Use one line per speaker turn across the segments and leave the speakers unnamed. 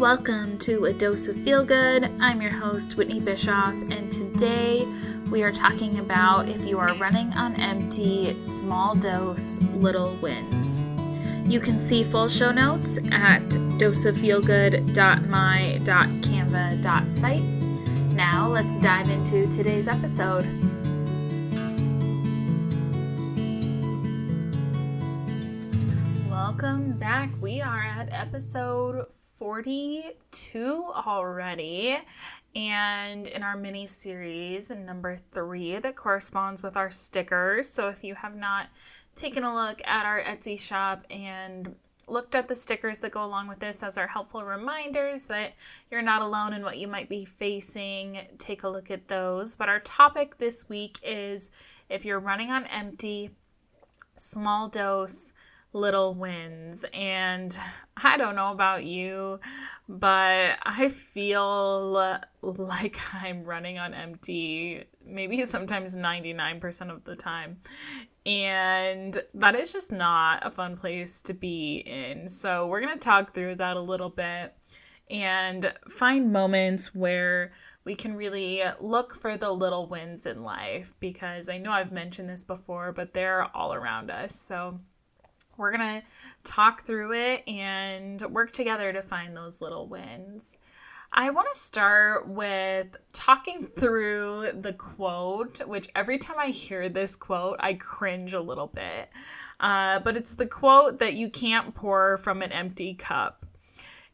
Welcome to A Dose of Feel Good. I'm your host, Whitney Bischoff, and today we are talking about if you are running on empty, small dose, little wins. You can see full show notes at doseoffeelgood.my.canva.site. Now let's dive into today's episode. Welcome back. We are at episode 42 already, and in our mini series number 3 that corresponds with our stickers. So if you have not taken a look at our Etsy shop and looked at the stickers that go along with this as our helpful reminders that you're not alone in what you might be facing, take a look at those. But our topic this week is if you're running on empty, small dose, little wins. And I don't know about you, but I feel like I'm running on empty, maybe sometimes 99% of the time. And that is just not a fun place to be in. So we're going to talk through that a little bit and find moments where we can really look for the little wins in life, because I know I've mentioned this before, but they're all around us. So we're going to talk through it and work together to find those little wins. I want to start with talking through the quote, which every time I hear this quote, I cringe a little bit. But it's the quote that you can't pour from an empty cup.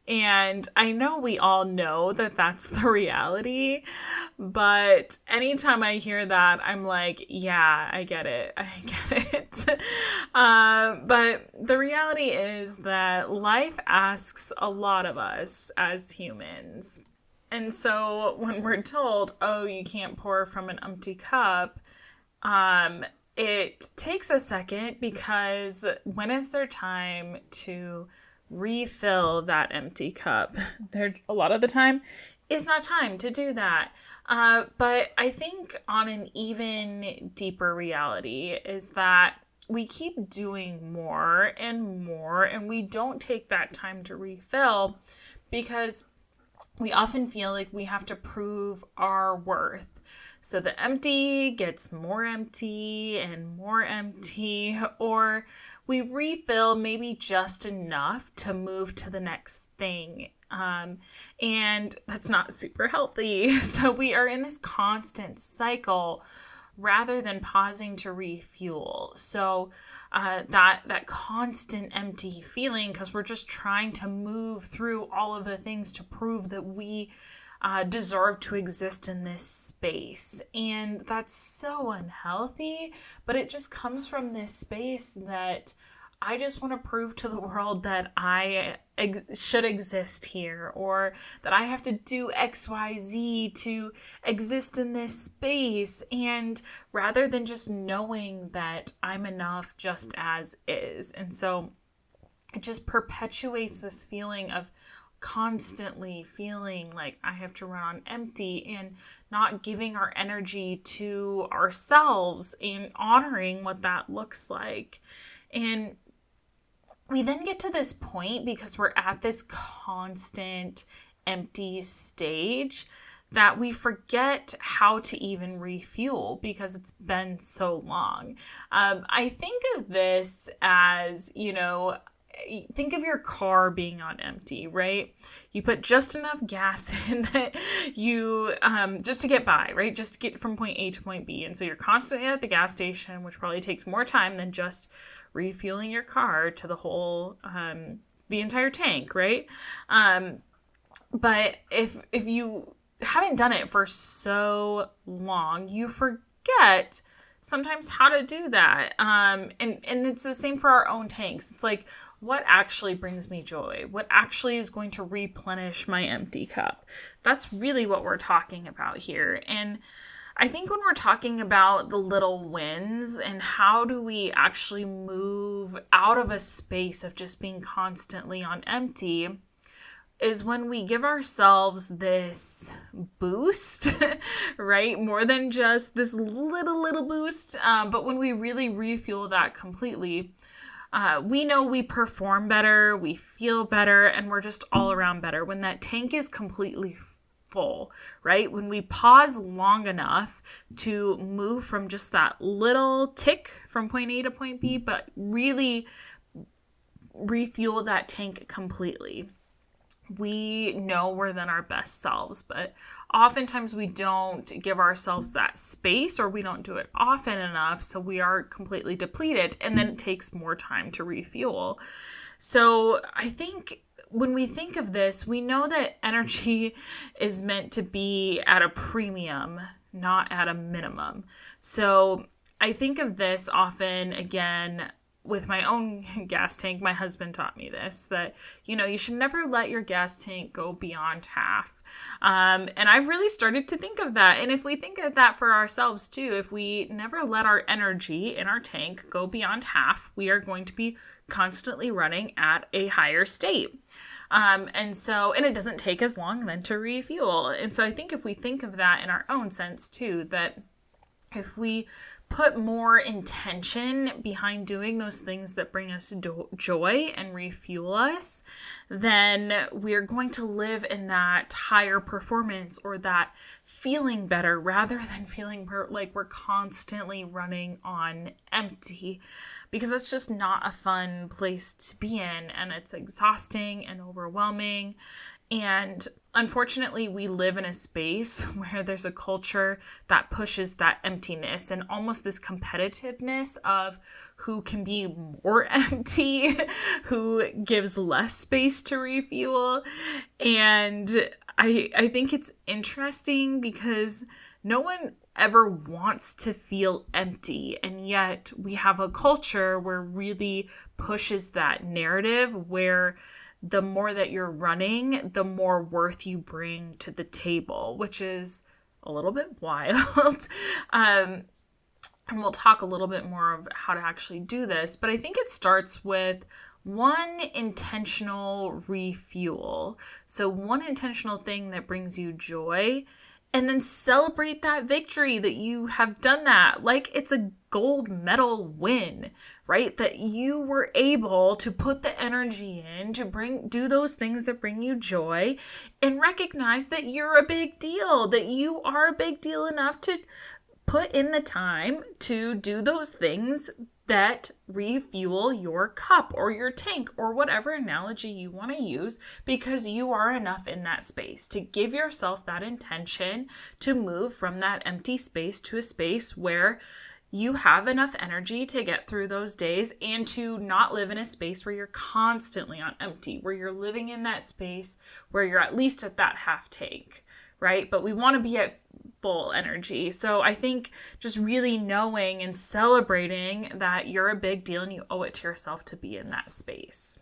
And I know we all know that that's the reality, but anytime I hear that, I'm like, yeah, I get it. But the reality is that life asks a lot of us as humans. And so when we're told, oh, you can't pour from an empty cup, it takes a second, because when is there time to refill that empty cup? There, a lot of the time, is not time to do that. But I think on an even deeper reality is that we keep doing more and more, and we don't take that time to refill because we often feel like we have to prove our worth. So the empty gets more empty and more empty, or we refill maybe just enough to move to the next thing. And that's not super healthy. So we are in this constant cycle rather than pausing to refuel. So that constant empty feeling, because we're just trying to move through all of the things to prove that we deserve to exist in this space. And that's so unhealthy, but it just comes from this space that I just want to prove to the world that I should exist here, or that I have to do XYZ to exist in this space. And rather than just knowing that I'm enough just as is. And so it just perpetuates this feeling of constantly feeling like I have to run on empty, and not giving our energy to ourselves and honoring what that looks like. And we then get to this point, because we're at this constant empty stage, that we forget how to even refuel because it's been so long. I think of this as, think of your car being on empty, right? You put just enough gas in that you, just to get by, right? Just to get from point A to point B. And so you're constantly at the gas station, which probably takes more time than just refueling your car to the whole, the entire tank, right? But if you haven't done it for so long, you forget sometimes how to do that. And it's the same for our own tanks. It's like, what actually brings me joy? What actually is going to replenish my empty cup? That's really what we're talking about here. And I think when we're talking about the little wins and how do we actually move out of a space of just being constantly on empty, is when we give ourselves this boost, right? More than just this little boost, but when we really refuel that completely, we know we perform better, we feel better, and we're just all around better when that tank is completely full, right? When we pause long enough to move from just that little tick from point A to point B, but really refuel that tank completely. We know we're then our best selves, but oftentimes we don't give ourselves that space, or we don't do it often enough, so we are completely depleted, and then it takes more time to refuel. So I think when we think of this, we know that energy is meant to be at a premium, not at a minimum. So I think of this often, again, with my own gas tank. My husband taught me this, that, you should never let your gas tank go beyond half. And I've really started to think of that. And if we think of that for ourselves too, if we never let our energy in our tank go beyond half, we are going to be constantly running at a higher state. And it doesn't take as long then to refuel. And so I think if we think of that in our own sense too, that if we put more intention behind doing those things that bring us joy and refuel us, then we're going to live in that higher performance, or that feeling better, rather than feeling like we're constantly running on empty, because that's just not a fun place to be in, and it's exhausting and overwhelming. And unfortunately, we live in a space where there's a culture that pushes that emptiness and almost this competitiveness of who can be more empty, who gives less space to refuel. And I think it's interesting because no one ever wants to feel empty, and yet we have a culture where really pushes that narrative where the more that you're running, the more worth you bring to the table, which is a little bit wild. And we'll talk a little bit more of how to actually do this, but I think it starts with one intentional refuel. So one intentional thing that brings you joy, and then celebrate that victory that you have done that. Like it's a gold medal win, right? That you were able to put the energy in to do those things that bring you joy, and recognize that you're a big deal, that you are a big deal enough to put in the time to do those things that refuel your cup or your tank, or whatever analogy you want to use, because you are enough in that space to give yourself that intention to move from that empty space to a space where you have enough energy to get through those days, and to not live in a space where you're constantly on empty, where you're living in that space where you're at least at that half tank, right? But we want to be at full energy. So I think just really knowing and celebrating that you're a big deal and you owe it to yourself to be in that space.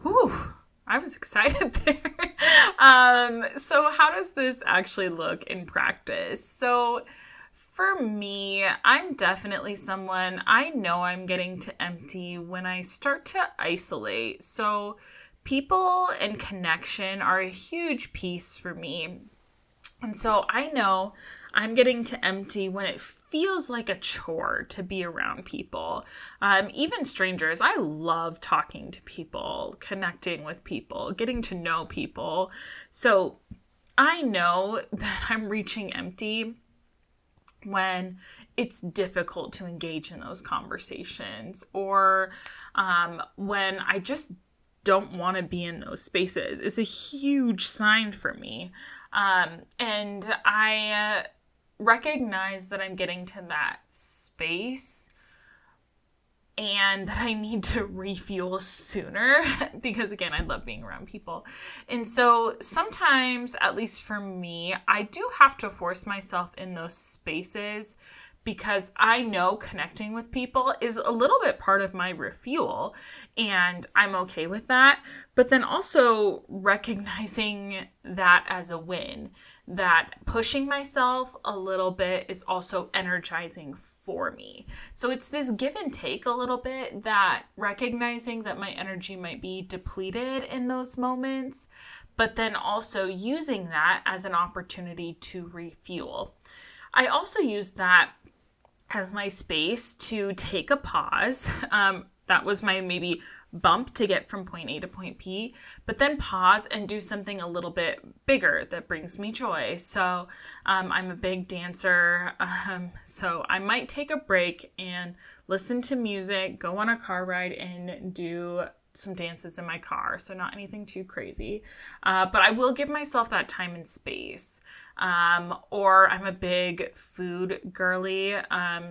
Whew, I was excited there. So how does this actually look in practice? So for me, I'm definitely someone, I know I'm getting to empty when I start to isolate. So people and connection are a huge piece for me. And so I know I'm getting to empty when it feels like a chore to be around people, even strangers. I love talking to people, connecting with people, getting to know people. So I know that I'm reaching empty when it's difficult to engage in those conversations, or when I just don't want to be in those spaces. It's a huge sign for me. And I recognize that I'm getting to that space and that I need to refuel sooner, because again, I love being around people. And so sometimes, at least for me, I do have to force myself in those spaces, because I know connecting with people is a little bit part of my refuel, and I'm okay with that. But then also recognizing that as a win, that pushing myself a little bit is also energizing for me. So it's this give and take a little bit, that recognizing that my energy might be depleted in those moments, but then also using that as an opportunity to refuel. I also use that as my space to take a pause. that was my maybe bump to get from point A to point B, but then pause and do something a little bit bigger that brings me joy. So I'm a big dancer, so I might take a break and listen to music, go on a car ride, and do some dances in my car. So not anything too crazy, but I will give myself that time and space. Or I'm a big food girly.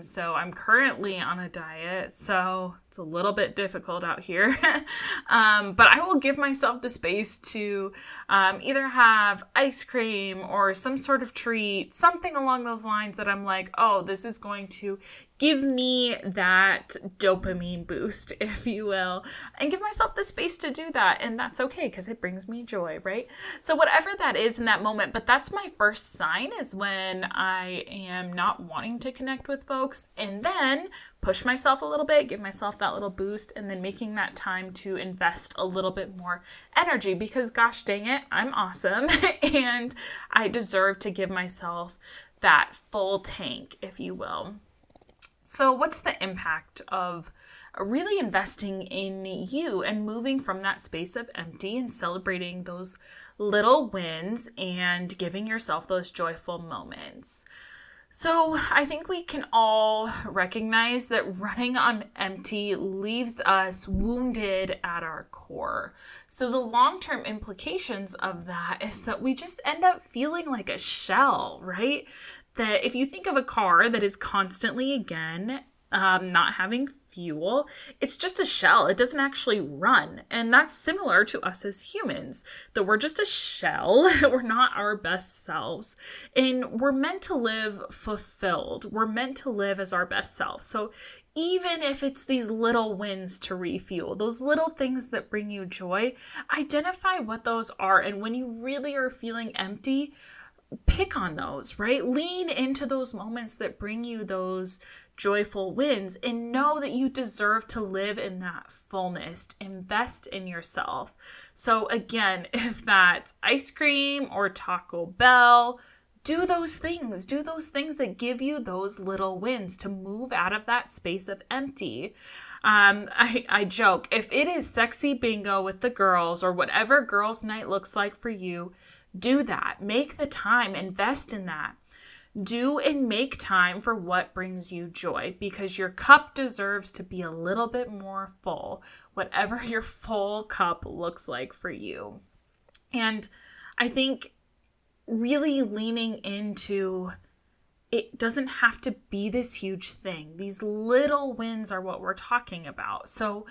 So I'm currently on a diet, so it's a little bit difficult out here. But I will give myself the space to either have ice cream or some sort of treat, something along those lines that I'm like, oh, this is going to give me that dopamine boost, if you will, and give myself the space to do that. And that's okay because it brings me joy, right? So whatever that is in that moment, but that's my first sign is when I am not wanting to connect with folks, and then push myself a little bit, give myself that little boost, and then making that time to invest a little bit more energy because gosh dang it, I'm awesome and I deserve to give myself that full tank, if you will. So what's the impact of really investing in you and moving from that space of empty and celebrating those little wins and giving yourself those joyful moments? So I think we can all recognize that running on empty leaves us wounded at our core. So the long-term implications of that is that we just end up feeling like a shell, right? That if you think of a car that is constantly, again, not having fuel, it's just a shell. It doesn't actually run. And that's similar to us as humans, that we're just a shell. We're not our best selves. And we're meant to live fulfilled. We're meant to live as our best self. So even if it's these little wins to refuel, those little things that bring you joy, identify what those are. And when you really are feeling empty, pick on those, right? Lean into those moments that bring you those joyful wins and know that you deserve to live in that fullness. Invest in yourself. So again, if that's ice cream or Taco Bell, do those things. Do those things that give you those little wins to move out of that space of empty. I joke, if it is sexy bingo with the girls or whatever girls' night looks like for you, do that. Make the time. Invest in that. Do and make time for what brings you joy because your cup deserves to be a little bit more full, whatever your full cup looks like for you. And I think really leaning into it doesn't have to be this huge thing. These little wins are what we're talking about. So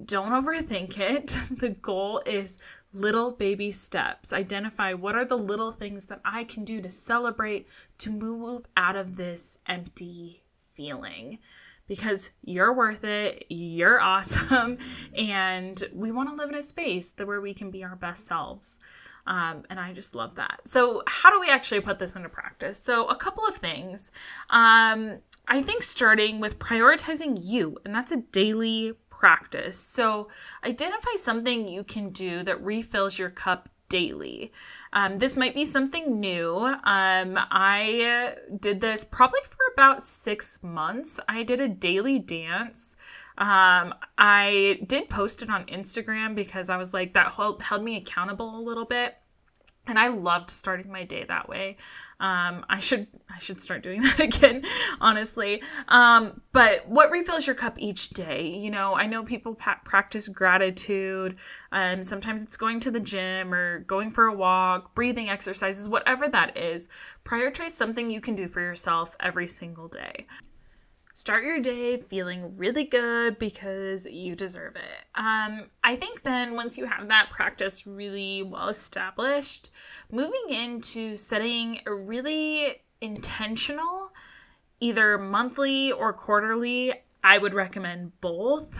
don't overthink it. The goal is little baby steps. Identify what are the little things that I can do to celebrate, to move out of this empty feeling. Because you're worth it, you're awesome, and we want to live in a space where we can be our best selves. And I just love that. So how do we actually put this into practice? So a couple of things. I think starting with prioritizing you, and that's a daily practice. So identify something you can do that refills your cup daily. This might be something new. I did this probably for about 6 months. I did a daily dance. I did post it on Instagram because I was like, that held me accountable a little bit. And I loved starting my day that way. I should start doing that again, honestly. But what refills your cup each day? You know, I know people practice gratitude. Sometimes it's going to the gym or going for a walk, breathing exercises, whatever that is. Prioritize something you can do for yourself every single day. Start your day feeling really good because you deserve it. I think then once you have that practice really well established, moving into setting a really intentional, either monthly or quarterly, I would recommend both,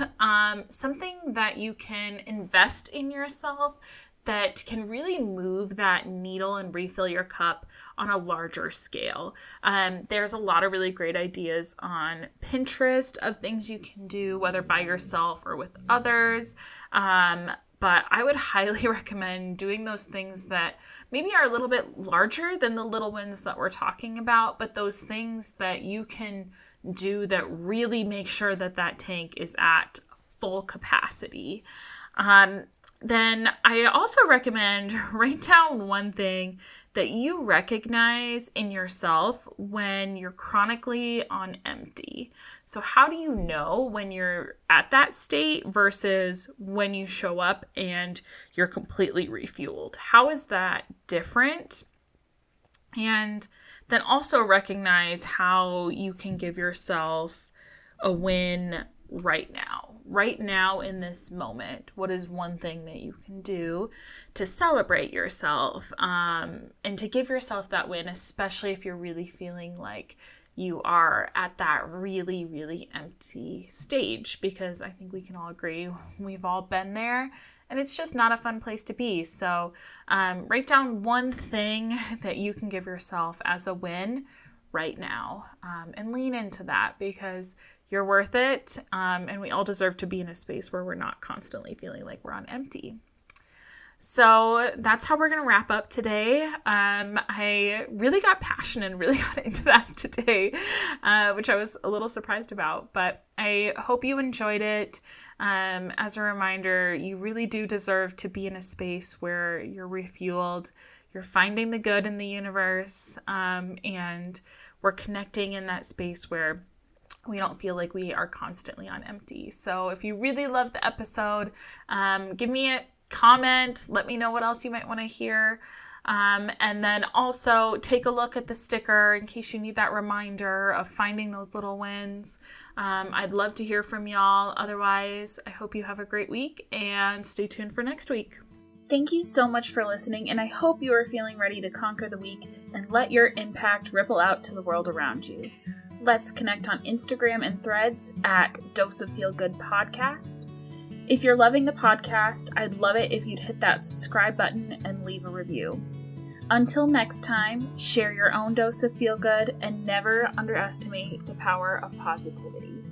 something that you can invest in yourself that can really move that needle and refill your cup on a larger scale. There's a lot of really great ideas on Pinterest of things you can do, whether by yourself or with others. But I would highly recommend doing those things that maybe are a little bit larger than the little wins that we're talking about, but those things that you can do that really make sure that that tank is at full capacity. Then I also recommend write down one thing that you recognize in yourself when you're chronically on empty. So how do you know when you're at that state versus when you show up and you're completely refueled? How is that different? And then also recognize how you can give yourself a win right now in this moment. What is one thing that you can do to celebrate yourself and to give yourself that win, especially if you're really feeling like you are at that really, really empty stage? Because I think we can all agree we've all been there, and it's just not a fun place to be. So write down one thing that you can give yourself as a win right now, and lean into that, because you're worth it, and we all deserve to be in a space where we're not constantly feeling like we're on empty. So that's how we're going to wrap up today. I really got passionate and really got into that today, which I was a little surprised about, but I hope you enjoyed it. As a reminder, you really do deserve to be in a space where you're refueled, you're finding the good in the universe, and we're connecting in that space where we don't feel like we are constantly on empty. So if you really loved the episode, give me a comment. Let me know what else you might want to hear. And then also take a look at the sticker in case you need that reminder of finding those little wins. I'd love to hear from y'all. Otherwise, I hope you have a great week and stay tuned for next week. Thank you so much for listening, and I hope you are feeling ready to conquer the week and let your impact ripple out to the world around you. Let's connect on Instagram and Threads at Dose of Feel Good Podcast. If you're loving the podcast, I'd love it if you'd hit that subscribe button and leave a review. Until next time, share your own dose of feel good and never underestimate the power of positivity.